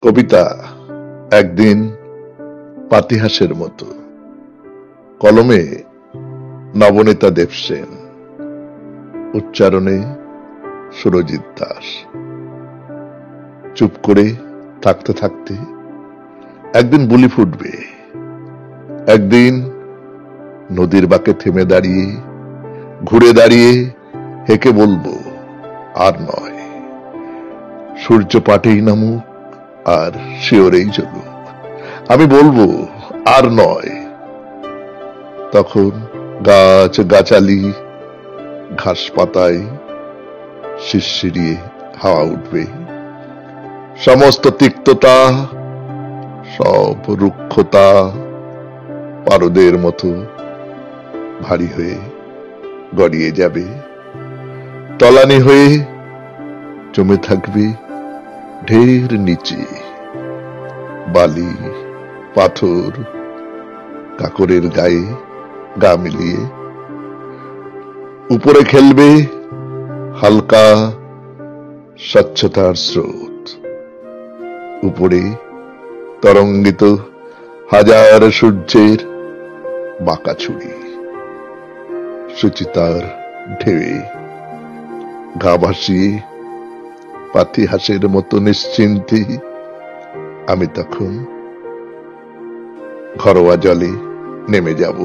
কবিতা একদিন পাতিহাসের মতো। কলমে নবনীতা দেবসেন, উচ্চারণে সুরজিৎ দাস। চুপ করে থাকতে থাকতে একদিন বুলি ফুটবে। একদিন নদীর বাঁকে থেমে দাঁড়িয়ে, ঘুরে দাঁড়িয়ে হেঁকে বলবো, আর নয়। সূর্য পাটেই নামুক আর শিওরেই জ্বলুক, আমি বলবো, আর নয়। তখন গাছ গাছালি, ঘাস পাতায় শিরশিরিয়ে হাওয়া উঠবে। সমস্ত তিক্ততা, সব রুক্ষতা পারদের মতো ভারী হয়ে গড়িয়ে যাবে। তলানি হয়ে জমে থাকবে ঢের নিচে। বালি, পাথর, কাকরের গায়ে গা মিলিয়ে উপরে খেলবে হালকা স্বচ্ছতার স্রোত। উপরে তরঙ্গিত হাজার সূর্যের বাঁকা ছুরি। সুচিতার ঢেউয়ে গা ভাসিয়ে পাতিহাসের মতো নিশ্চিন্তে আমি তখন ঘরোয়া জলে নেমে যাব।